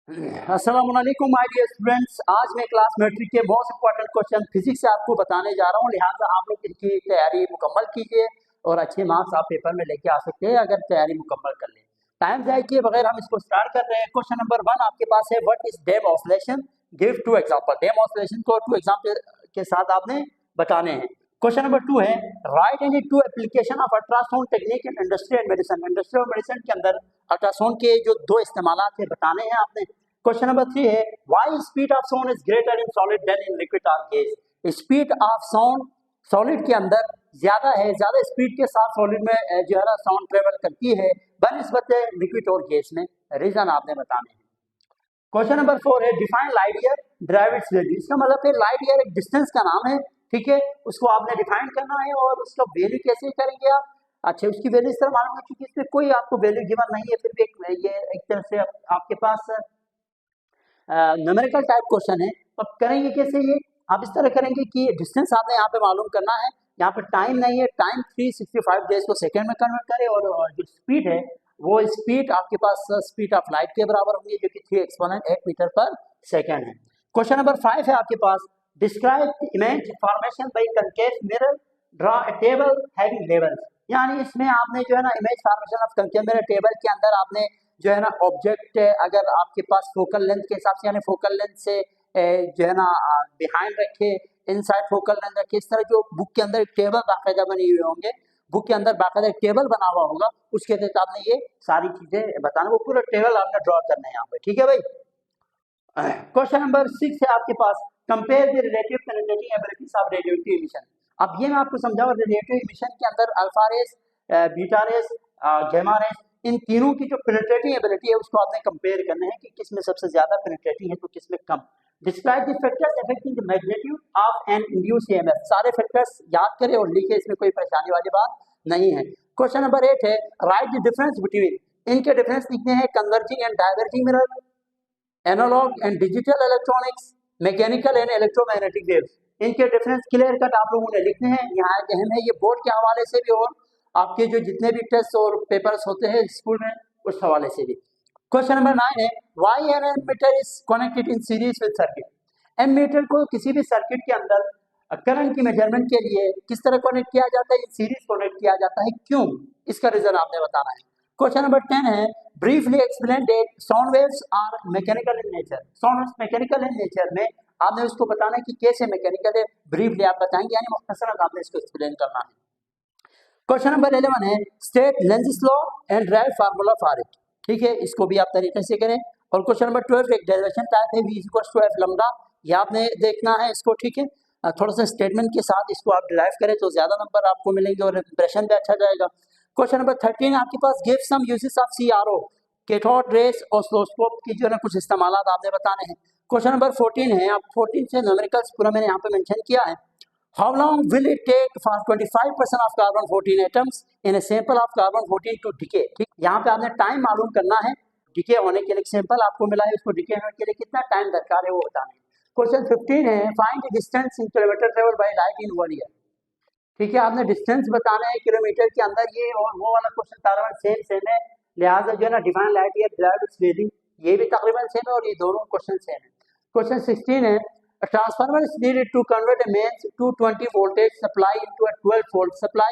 अस्सलाम वालेकुम my dear students. आज मैं क्लास मैट्रिक के मोस्ट इंपॉर्टेंट क्वेश्चन फिजिक्स से आपको बताने जा रहा हूं, लिहाजा आप लोग इनकी तैयारी मुकम्मल कीजिए और अच्छे मार्क्स आप पेपर में लेके आ सकते हैं अगर तैयारी मुकम्मल कर लें। टाइम ज़ाया किए बगैर हम इसको स्टार्ट कर रहे हैं। क्वेश्चन नंबर 1 आपके पास है, what is damn oscillation, give two example. Dam oscillation को 2 एग्जांपल के साथ आपने बताने हैं। क्वेश्चन नंबर 2 है, right any 2 application of ultrasound technique in industry and medicine. Industry और मेडिसिन के अंदर अल्ट्रासाउंड के जो 2 इस्तेमालात है बताने हैं आपने। क्वेश्चन नंबर 3 है, why speed of sound is greater in solid than in liquid और gas. Speed of sound solid के अंदर ज्यादा है, ज्यादा स्पीड के साथ सॉलिड में जो है ना साउंड ट्रेवल करती है बनिस्बत लिक्विड और गैस में। रीजन आपने बताने हैं। क्वेश्चन नंबर 4 है, define light year, drive it's value. इसका मतलब है लाइट ईयर एक डिस्टेंस का नाम है, ठीक है, उसको आपने डिफाइन करना है और उसका वैल्यू कैसे करेंगे आप। अच्छा, उसकी वैल्यू इस तरह मालूम है क्योंकि इसमें कोई आपको वैल्यू गिवन नहीं है, फिर भी ये एक तरह से आपके पास न्यूमेरिकल टाइप क्वेश्चन है। तो अब करेंगे कैसे ये, आप इस तरह करेंगे कि डिस्टेंस आपने यहाँ पे मालूम करना है। यहाँ पर टाइम नहीं है, टाइम 365 डेज को सेकंड में कन्वर्ट करें और जो स्पीड है वो स्पीड आपके पास स्पीड ऑफ लाइट के बराबर होंगी जो कि 3 एक्सपोनेंट 8 मीटर पर सेकंड है। क्वेश्चन नंबर 5 है आपके पास, describe image formation by concave mirror, draw a table having levels. यानी इसमें आपने जो है ना image formation of concave mirror table के अंदर आपने जो है ना ऑब्जेक्ट अगर आपके पास फोकल लेंथ के हिसाब से यानी फोकल लेंथ से जो है ना बिहाइंड रखे, इनसाइड फोकल लेंथ रखे, इस तरह जो बुक के अंदर एक टेबल बाकायदा बने हुए होंगे, बुक के अंदर बाकायदा एक टेबल बना हुआ होगा, उसके तहत आपने ये सारी चीजें बताना, वो पूरा टेबल आपने ड्रॉ करना है यहाँ पे, ठीक है भाई। क्वेश्चन नंबर 6 है आपके पास, compare the relative penetrating abilities of radioactive emission. अब ये मैं आपको समझाऊं, रेडियोएक्टिव इमिशन के अंदर alpha rays, beta rays, gamma rays, इन तीनों की जो पेनिट्रेटिंग एबिलिटी है उसको आपने कंपेयर करना है कि किसमें सबसे ज्यादा पेनिट्रेटिंग है तो किसमें कम। Describe the factors affecting the magnitude of an induced EMF. सारे फैक्टर्स याद करें और लिखे, इसमें कोई परेशानी वाली बात नहीं है। क्वेश्चन नंबर 8 है, राइट द डिफरेंस बिटवीन, इनके डिफरेंस लिखने हैं converging and diverging mirror, analogue and digital electronics, mechanical and electromagnetic waves. इनके डिफरेंस क्लियर कट आप लोगों ने लिखने हैं। यहाँ एक अहम है, ये बोर्ड के हवाले से भी और आपके जो जितने भी टेस्ट और पेपर्स होते हैं स्कूल में उस हवाले से भी। क्वेश्चन नंबर 9 है, why an ammeter is connected in series with circuit. Ammeter को किसी भी सर्किट के अंदर करंट की मेजरमेंट के लिए किस तरह कनेक्ट किया जाता है, सीरीज कनेक्ट किया जाता है, क्यों, इसका रीजन आपने बताना है। क्वेश्चन नंबर 10 है, briefly explain that sound waves are mechanical in nature. Sound waves mechanical in nature में आपने उसको बताना है कि कैसे मैकेनिकल है, ब्रीफली आप बताएंगे, यानी मुख्तसरन आपने इसको एक्सप्लेन करना है। क्वेश्चन नंबर 11 है, state Lenz law and drive formula for it. ठीक है, इसको भी आप तरीके से करें। और क्वेश्चन नंबर 12 एक डेरिवेशन टाइप है, v equals to f lambda, ये आपने देखना है इसको, ठीक है। थोड़ा सा स्टेटमेंट के साथ इसको आप डिराइव करें तो ज्यादा नंबर आपको मिलेंगे और इंप्रेशन भी अच्छा जाएगा। क्वेश्चन नंबर 13 आपके पास, give some uses of CRO, cathode rays oscilloscope की जो है कुछ इस्तेमालात आपने बताने हैं। क्वेश्चन नंबर 14 है, आप 14 से न्यूमेरिकल्स पूरा मैंने यहाँ पे मेंशन किया है। How long will it take for 25% of carbon-14 atoms in a sample of carbon-14 to decay? ठीक, यहाँ पे आपने टाइम मालूम करना है, डिके होने के लिए सैंपल आपको मिला है, उसको डिके होने के लिए कितना टाइम दरकार है वो बताना है। क्वेश्चन 15 है, find the distance in kilometre travel by light in 1 year. ठीक है, आपने डिस्टेंस बताना है किलोमीटर के अंदर, ये और वो वाला क्वेश्चन तकरीबन सेम है, लिहाजा जो है ना define light year, drive it's value, ये भी तकरीबन सेम है और ये दोनों क्वेश्चन सेम है। क्वेश्चन 16 है, a transformer is needed to convert a mains 220 voltage supply into a 12 volt supply.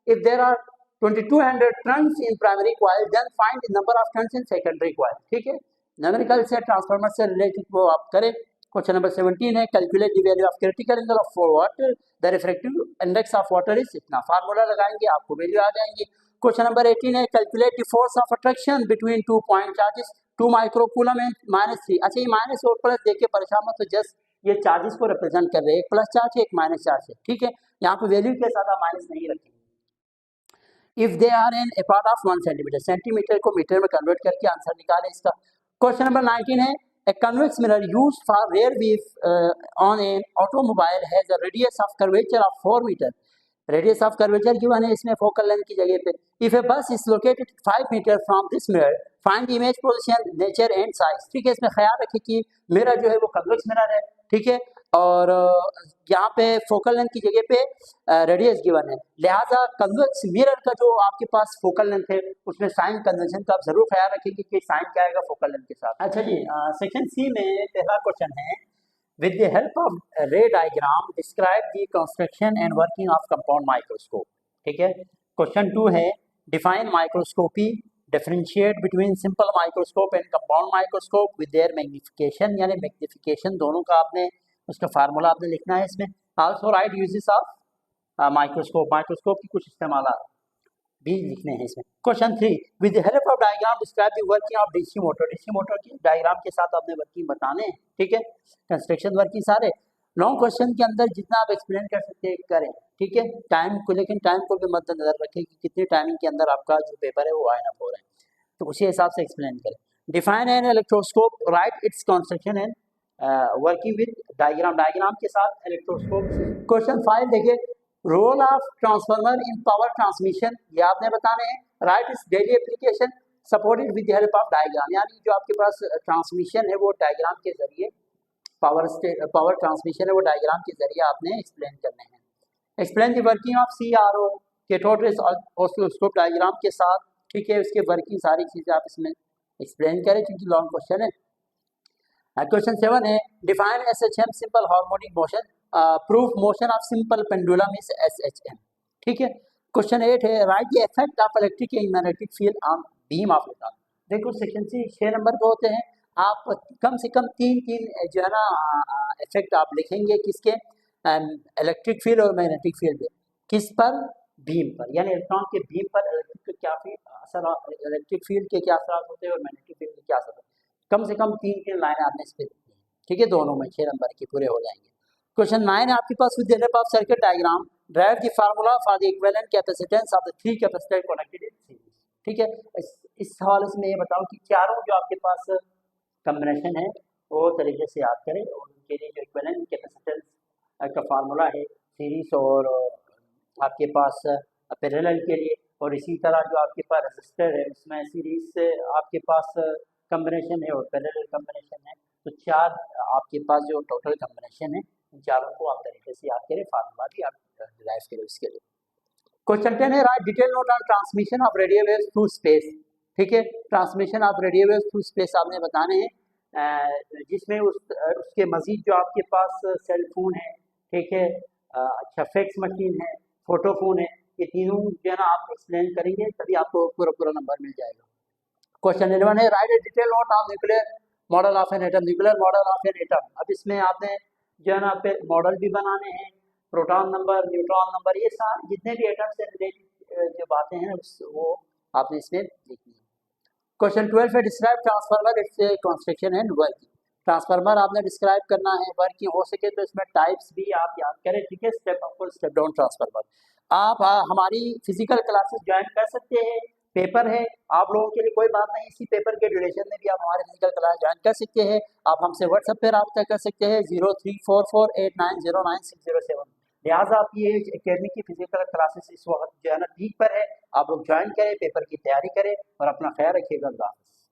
If there are 2200 turns in primary coil, then find the number of turns in secondary coil. ठीक है, numerical से transformer से related वो आप करें। Question number 17 है, calculate the value of critical angle of water, the refractive index of water is इतना। Formula लगाएंगे आपको वैल्यू आ जाएंगी। क्वेश्चन नंबर 18 है, calculate the force of attraction between 2 point charges 2 microcoulomb and -3। अच्छा, ये माइनस और plus देख के परेशान मत, तो जस्ट ये चार्जेस को रिप्रेजेंट कर रहे हैं, एक प्लस चार्ज है एक माइनस चार्ज है, ठीक है, यहाँ पे वैल्यू के साथ माइनस नहीं रखेंगे। If they are an a part of 1 centimetre, centimetre को मीटर में कन्वर्ट करके आंसर निकालें इसका। क्वेश्चन नंबर 19 है, a convex mirror used for rear view on an automobile has a radius of curvature of 4 metre. Radius of curvature given है इसमें focal length की जगह पे। If a bus is located 5 metre from this mirror, find the image position, nature and size. ठीक है, इसमें ख्याल रखें कि मिरर जो है वो कन्वेक्स मिरर है, ठीक है, और यहाँ पे फोकल लेंथ की जगह पे रेडियस गिवन है, लिहाजा कन्वेक्स मिरर का जो आपके पास फोकल लेंथ है उसमें साइन कन्वेंशन का आप जरूर ख्याल रखेंगे कि साइन क्या आएगा फोकल लेंथ के साथ। अच्छा जी, सेक्शन सी में पहला क्वेश्चन है, विद द हेल्प ऑफ रे diagram describe the construction and working of compound microscope. ठीक है। क्वेश्चन 2 है, define microscopy, differentiate between simple microscope and compound microscope with their magnification, यानी मैग्निफिकेशन दोनों का आपने उसका फार्मूला आपने लिखना है इसमें। Also right uses of microscope, microscope की कुछ इस्तेमाल भी लिखने हैं इसमें। Question 3, with the help of diagram describe the working of DC motor, DC motor की डायग्राम के साथ आपने वर्किंग बताने हैं। ठीक है, कंस्ट्रक्शन वर्किंग सारे लॉन्ग क्वेश्चन के अंदर जितना आप एक्सप्लेन कर सकते हैं करें। ठीक है, टाइम को, लेकिन टाइम को भी मद्देनजर रखें कि कितनी टाइमिंग के अंदर आपका जो पेपर है वो आइन अप हो रहा है, तो उसी हिसाब से एक्सप्लेन करें। Define an electroscope, write its construction and working with diagram, diagram के साथ इलेक्ट्रोस्कोप। क्वेश्चन 5 देखिए, role of transformer in power transmission, ये आपने बताने हैं। Write its daily application supported with the help of diagram, यानी जो आपके पास ट्रांसमिशन है वो डायग्राम के जरिए, पावर ट्रांसमिशन है वो डायग्राम के जरिए आपने एक्सप्लेन करने हैं। Explain the working of CRO, cathode ray oscilloscope diagram के साथ। ठीक है, उसके वर्किंग सारी चीज़ें आप इसमें एक्सप्लेन करें क्योंकि लॉन्ग क्वेश्चन है। क्वेश्चन 7 है, define SHM simple harmonic motion, proof motion of simple pendulum is SHM। ठीक है। क्वेश्चन 8 है, write the effect of electric and magnetic field on beam of electron. देखो सेक्शन से 6 नंबर के होते हैं, आप कम से कम तीन जो है ना इफेक्ट आप लिखेंगे किसके, इलेक्ट्रिक फील्ड और मैग्नेटिक फील्ड, किस पर, बीम पर, यानी इलेक्ट्रॉन के बीम पर इलेक्ट्रिक क्या असर, इलेक्ट्रिक फील्ड के क्या असर होते हैं और मैग्नेटिक फील्ड के क्या असर होते हैं। कम से कम तीन लाइनें आपने इस पर लिखी है। ठीक है, दोनों में 6 नंबर के पूरे हो जाएंगे। क्वेश्चन 9 है आपके पास, with the help of circuit diagram derive the formula for the equivalent capacitance of the 3 capacitor connected in series. ठीक है, इस हवाले से मैं ये बताऊं कि चारों जो आपके पास कॉम्बिनेशन है वो तरीके से याद करें, और उनके लिए जो इक्विवेलेंट कैपेसिटेंस का फार्मूला है सीरीज और आपके पास पैरेलल के लिए, और इसी तरह जो आपके पास रेजिस्टर है उसमें सीरीज से आपके पास कॉम्बिनेशन है और पैरेलल कॉम्बिनेशन है, तो 4 आपके पास जो टोटल कॉम्बिनेशन है इन चारों को आप तरीके से याद करें, फार्मूला भी आप डिराइव करें उसके लिए। क्वेश्चन 10 है, right detail note on transmission of radio waves through space. ठीक है, transmission of radio waves through space आपने बताने हैं, जिसमें उसके मजीद जो आपके पास सेल फोन है, ठीक है, अच्छा फैक्स मशीन है, फोटोफोन है, ये तीनों जो है ना आप एक्सप्लेन करेंगे तभी आपको पूरा नंबर मिल जाएगा। क्वेश्चन 11 है, right A detail note on nuclear model of an atom, nuclear model of an atom. अब इसमें आपने जो है ना पे मॉडल भी बनाने हैं, प्रोटॉन नंबर, न्यूट्रॉन नंबर, ये सारे जितने भी एटम से रिलेटेड जो बातें हैं वो आपने इसमें लिखनी है। क्वेश्चन 12 है, describe transformer it's construction and working. Transformer आपने डिस्क्राइब करना है, वर्किंग हो सके तो इसमें टाइप्स भी आप याद करें। ठीक है, स्टेप अप और स्टेप डाउन ट्रांसफार्मर। आप हमारी फिजिकल क्लासेस ज्वाइन कर सकते हैं, पेपर है आप लोगों के लिए कोई बात नहीं, इसी पेपर के ड्यूरेशन में भी आप हमारे फिजिकल क्लास ज्वाइन कर सकते हैं। आप हमसे व्हाट्सएप पे रब्ता कर सकते हैं 034489090607। लिहाजा आप ये एकेडमी की फिजिकल क्लासेस इस वक्त जो है ना पीक पर है, आप लोग ज्वाइन करें, पेपर की तैयारी करें और अपना ख्याल रखिएगा। अल्लाह हाफ़िज़।